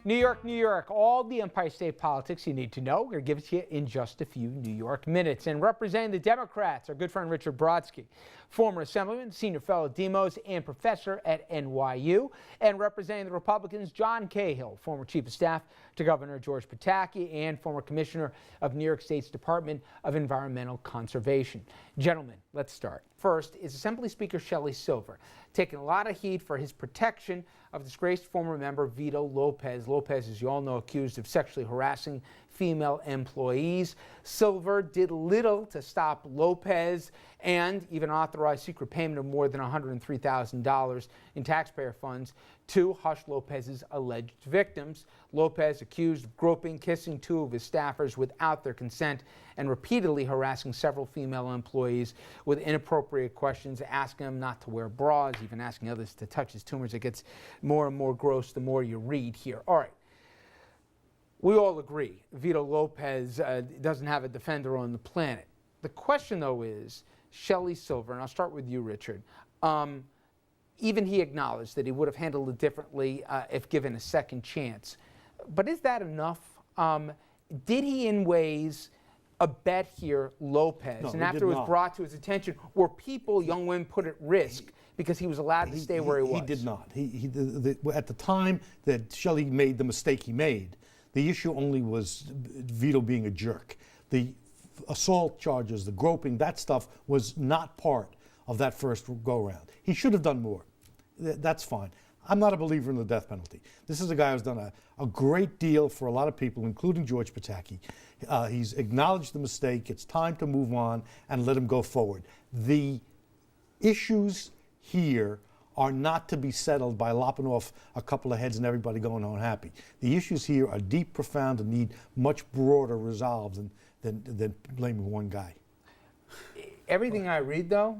New York, New York, all the Empire State politics you need to know. We're going to give it to you in just a few New York minutes. And representing the Democrats, our good friend Richard Brodsky, former Assemblyman, senior fellow at Demos, and professor at NYU. And representing the Republicans, John Cahill, former chief of staff to Governor George Pataki and former commissioner of New York State's Department of Environmental Conservation. Gentlemen, let's start. First is Assembly Speaker Sheldon Silver, taking a lot of heat for his protection of disgraced former member Vito Lopez. Lopez, as you all know, accused of sexually harassing female employees. Silver did little to stop Lopez and even authorized secret payment of more than $103,000 in taxpayer funds to hush Lopez's alleged victims. Lopez accused of groping, kissing two of his staffers without their consent and repeatedly harassing several female employees with inappropriate questions, asking them not to wear bras, even asking others to touch his tumors. It gets more and more gross the more you read here. All right. We all agree Vito Lopez doesn't have a defender on the planet. The question, though, is Sheldon Silver, and I'll start with you, Richard. Even he acknowledged that he would have handled it differently if given a second chance. But is that enough? Did he, in ways, abet here Lopez? No, and after it was brought to his attention, were people, young women, put at risk because he was allowed to stay where he was? He did not. At the time that Sheldon made the mistake he made, the issue only was Vito being a jerk. The assault charges, the groping, that stuff was not part of that first go-round. He should have done more. That's fine. I'm not a believer in the death penalty. This is a guy who's done a great deal for a lot of people, including George Pataki. He's acknowledged the mistake. It's time to move on and let him go forward. The issues here are not to be settled by lopping off a couple of heads and everybody going home happy. The issues here are deep, profound, and need much broader resolve than blaming one guy. Everything I read, though,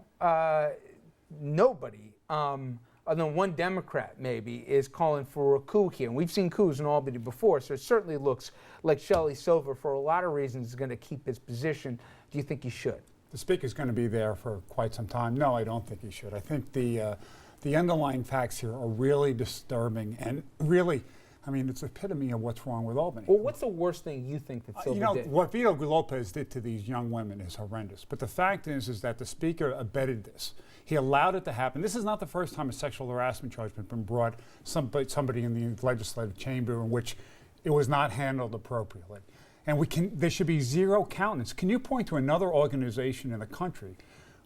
nobody, other than one Democrat maybe, is calling for a coup here. And we've seen coups in Albany before, so it certainly looks like Sheldon Silver, for a lot of reasons, is going to keep his position. Do you think he should? The speaker's going to be there for quite some time. No, I don't think he should. I think the underlying facts here are really disturbing and really, I mean, it's the epitome of what's wrong with Albany. Well, what's the worst thing you think that Silver did? What Vito Lopez did to these young women is horrendous. But the fact is that the speaker abetted this. He allowed it to happen. This is not the first time a sexual harassment charge has been brought somebody in the legislative chamber in which it was not handled appropriately. And there should be zero countenance. Can you point to another organization in the country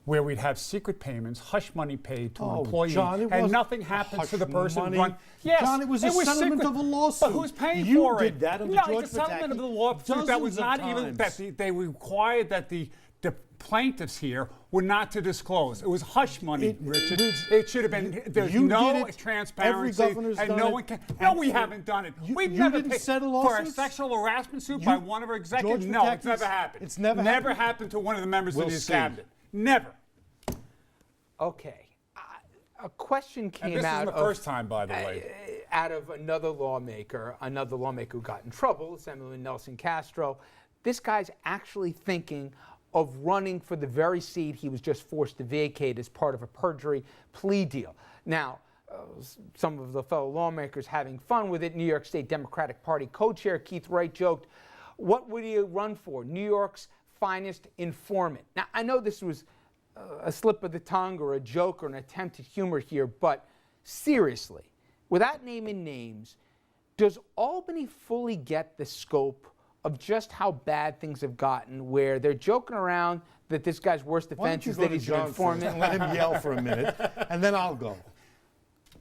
where we'd have secret payments, hush money paid to an employee, John, and nothing happens to the person money. Yes, John, it was a settlement of a lawsuit. But who's paying you for it? You did that under George it's a settlement Pataki of the lawsuit that was not even, that they required that the plaintiffs here were not to disclose. It was hush money, Richard. It should have been, there's no transparency. Every governor's and done no it. one can. No, we haven't done it. We've never didn't paid settle for a lawsuits? sexual harassment suit by one of our executives. No, it's never happened. It's never happened to one of the members of his see. cabinet. Never. Okay. A question came and this out is the first time, by the way. Out of another lawmaker who got in trouble, Assemblyman Nelson Castro. This guy's actually thinking of running for the very seat he was just forced to vacate as part of a perjury plea deal. Now, some of the fellow lawmakers having fun with it. New York State Democratic Party co-chair Keith Wright joked, what would he run for? New York's finest informant. Now, I know this was a slip of the tongue or a joke or an attempt at humor here, but seriously, without naming names, does Albany fully get the scope of just how bad things have gotten, where they're joking around that this guy's worst offense is that he's an informant? And let him yell for a minute, and then I'll go.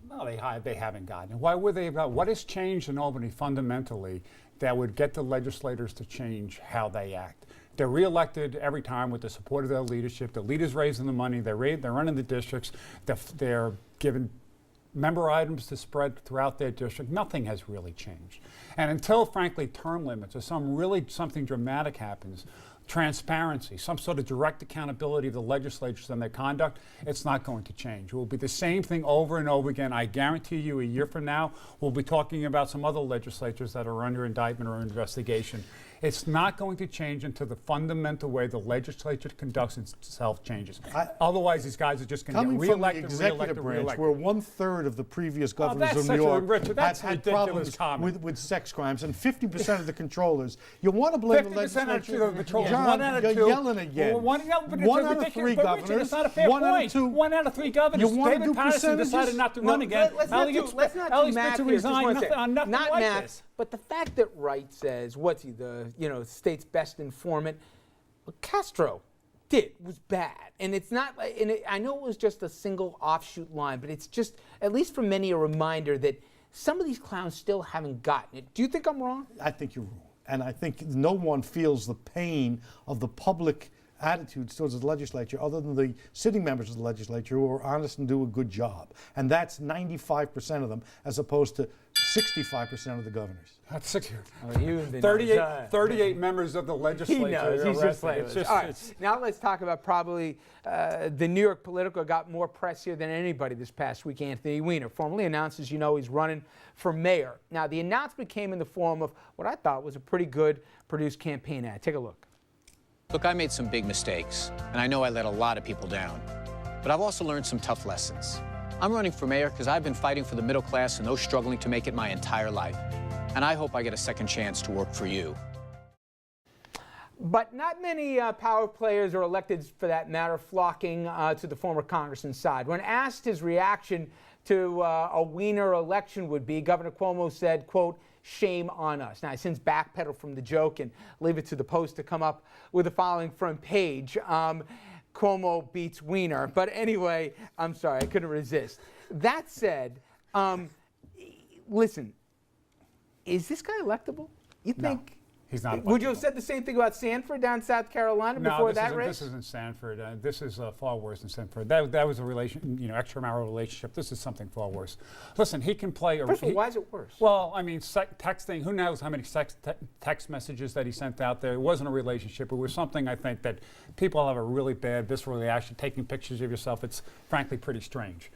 No, they haven't gotten it. Why would they? What has changed in Albany fundamentally that would get the legislators to change how they act? They're reelected every time with the support of their leadership. The leaders raising the money. They're running the districts. They're given member items to spread throughout their district. Nothing has really changed. And until, frankly, term limits or something dramatic happens, transparency, some sort of direct accountability of the legislatures and their conduct, it's not going to change. It will be the same thing over and over again. I guarantee you a year from now, we'll be talking about some other legislatures that are under indictment or investigation. It's not going to change until the fundamental way the legislature conducts itself changes. Otherwise, these guys are just going to get reelected, Coming from the executive branch, where 1/3 of the previous governors that's of New York Richard, that's have had ridiculous problems with sex crimes, and 50% of the controllers, you want to blame the 50% legislature? of the controllers, John, 1 out of 2. you're yelling again. Well, one out of 3 governors. Richard, it's not a fair one point. Out of 2. 1 out of 3 governors. You want to David do Patterson percentages? decided not to run again. Let's not do math to here. resign on nothing Not like math, this. but the fact that Wright says, what's he, the state's best informant? Well, Castro was bad, and it's not. And I know it was just a single offshoot line, but it's just, at least for many, a reminder that some of these clowns still haven't gotten it. Do you think I'm wrong? I think you're wrong, and I think no one feels the pain of the public attitudes towards the legislature other than the sitting members of the legislature who are honest and do a good job. And that's 95% of them, as opposed to 65% of the governors. That's 6 38 members of the legislature. He knows. He's just playing with us. All right. Now let's talk about probably the New York Politico got more press here than anybody this past week. Anthony Weiner formally announced, as you know, he's running for mayor. Now, the announcement came in the form of what I thought was a pretty good produced campaign ad. Take a look. Look, I made some big mistakes, and I know I let a lot of people down. But I've also learned some tough lessons. I'm running for mayor because I've been fighting for the middle class and those struggling to make it my entire life. And I hope I get a second chance to work for you. But not many power players or electeds, for that matter, flocking to the former congressman's side. When asked his reaction to a Weiner election would be, Governor Cuomo said, quote, "Shame on us." Now, I since backpedal from the joke and leave it to the Post to come up with the following front page. Cuomo beats Weiner. But anyway, I'm sorry, I couldn't resist. That said, listen, is this guy electable? You think? No, he's not electable. Would you have said the same thing about Sanford down South Carolina before that race? No, this isn't Sanford. This is far worse than Sanford. That was a extramarital relationship. This is something far worse. Listen, he can play. First of all, why is it worse? Well, I mean, texting. Who knows how many text messages that he sent out there? It wasn't a relationship. It was something, I think, that people have a really bad visceral reaction. Taking pictures of yourself. It's frankly pretty strange.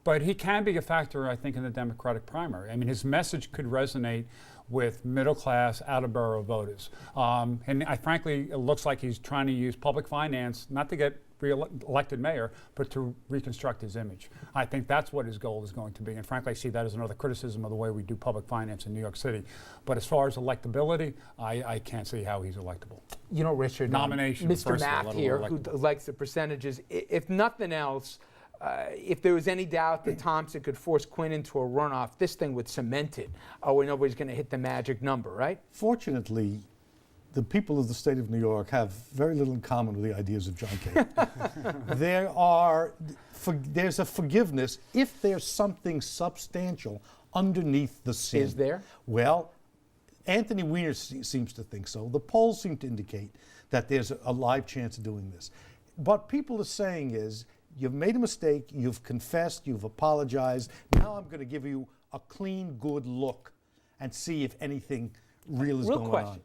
But he can be a factor, I think, in the Democratic primary. I mean, his message could resonate with middle-class, out-of-borough voters. And frankly, it looks like he's trying to use public finance, not to get elected mayor, but to reconstruct his image. I think that's what his goal is going to be. And frankly, I see that as another criticism of the way we do public finance in New York City. But as far as electability, I can't see how he's electable. You know, Richard, nomination, Mr. Math here, who likes the percentages, if nothing else, if there was any doubt that Thompson could force Quinn into a runoff, this thing would cement it, where nobody's going to hit the magic number, right? Fortunately, the people of the state of New York have very little in common with the ideas of John Cahill. There's a forgiveness if there's something substantial underneath the sin. Is there? Well, Anthony Weiner seems to think so. The polls seem to indicate that there's a live chance of doing this. What people are saying is, you've made a mistake, you've confessed, you've apologized. Now I'm going to give you a clean, good look and see if anything real is going on.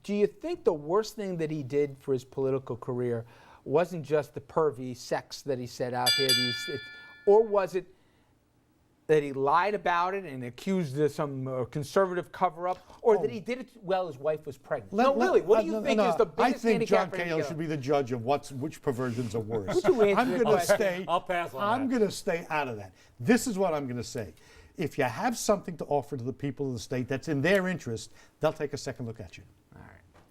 Do you think the worst thing that he did for his political career wasn't just the pervy sex that he said out there, or was it that he lied about it and accused of some conservative cover-up, or that he did it while his wife was pregnant? Really, what do you think is the biggest handicap for him? I think John Cahill should be the judge of which perversions are worse. I'll pass on I'm going to stay out of that. This is what I'm going to say. If you have something to offer to the people of the state that's in their interest, they'll take a second look at you.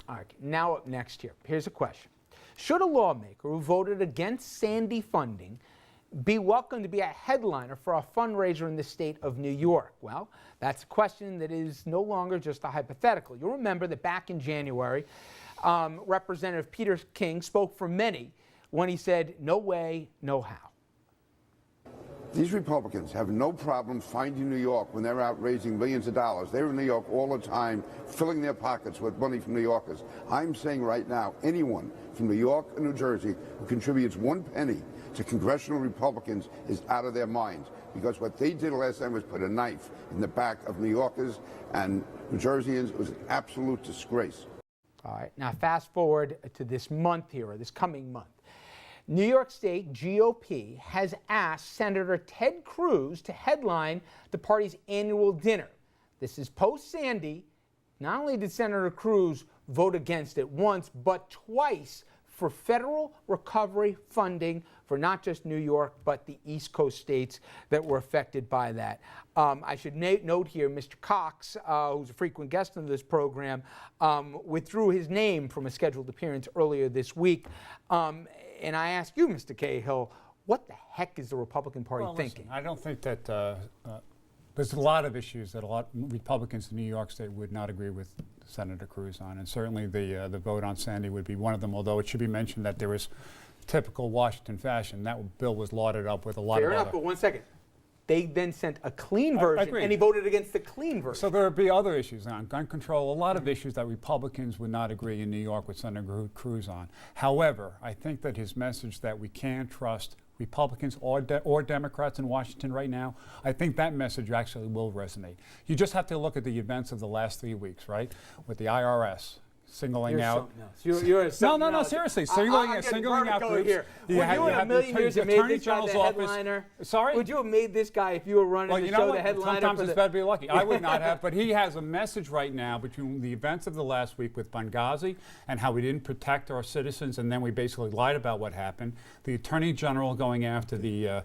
All right. Now up next here, here's a question. Should a lawmaker who voted against Sandy funding be welcome to be a headliner for a fundraiser in the state of New York? Well, that's a question that is no longer just a hypothetical. You'll remember that back in January, Representative Peter King spoke for many when he said, "No way, no how." These Republicans have no problem finding New York when they're out raising millions of dollars. They're in New York all the time, filling their pockets with money from New Yorkers. I'm saying right now, anyone from New York or New Jersey who contributes 1 penny to congressional Republicans is out of their minds, because what they did last time was put a knife in the back of New Yorkers and New Jerseyans. It was an absolute disgrace. All right, now fast forward to this month here, or this coming month. New York State GOP has asked Senator Ted Cruz to headline the party's annual dinner. This is post-Sandy, Not only did Senator Cruz vote against it once, but twice for federal recovery funding for not just New York, but the East Coast states that were affected by that. I should note here, Mr. Cox, who's a frequent guest on this program, withdrew his name from a scheduled appearance earlier this week. And I ask you, Mr. Cahill, what the heck is the Republican Party thinking? Listen, I don't think that there's a lot of issues that a lot of Republicans in New York State would not agree with Senator Cruz on, and certainly the vote on Sandy would be one of them, although it should be mentioned that there was typical Washington fashion. That bill was lauded up with a lot of Fair enough, but 1 second. They then sent a clean version, agreed. and he voted against the clean version. So there would be other issues on gun control, a lot of issues that Republicans would not agree in New York with Senator Cruz on. However, I think that his message that we can't trust Republicans or Democrats in Washington right now, I think that message actually will resonate. You just have to look at the events of the last 3 weeks, right? With the IRS singling out. No, seriously, singling out groups. Here. Would you in a million years have made this guy the headliner? Sorry? Would you have made this guy if you were running the show the headliner? Sometimes it's better to be lucky. I would not have, but he has a message right now between the events of the last week with Benghazi and how we didn't protect our citizens, and then we basically lied about what happened. The Attorney General going after the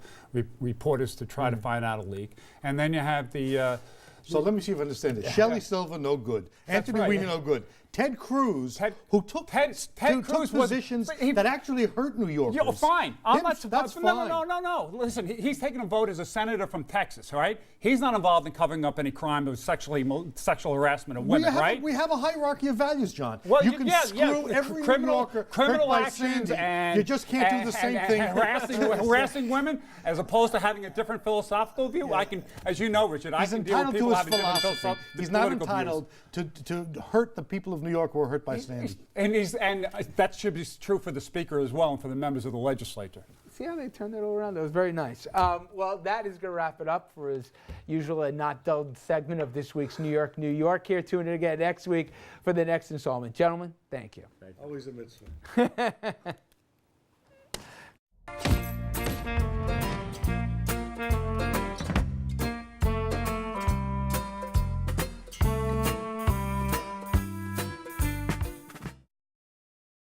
reporters to try to find out a leak, and then you have the. So let me see if I understand it. Sheldon Silver, no good. Anthony Weiner, no good. Ted Cruz, who took positions that actually hurt New Yorkers. Yeah, fine. That's fine. No. Listen, he's taking a vote as a senator from Texas, all right? He's not involved in covering up any crime of sexual harassment of women, right? We have a hierarchy of values, John. Well, you can screw every New Yorker criminal hurt by actions Sandy. and you just can't do the same thing. Harassing women, as opposed to having a different philosophical view. I can, as you know, Richard, I can deal with people having different philosophical views. He's not entitled to hurt the people of New York who were hurt by Sandy. And that should be true for the Speaker as well and for the members of the legislature. See how they turned that all around? That was very nice. Well, that is going to wrap it up for his usual and not dull segment of this week's New York, New York. Here, tune in again next week for the next installment. Gentlemen, thank you. Always a mitzvah.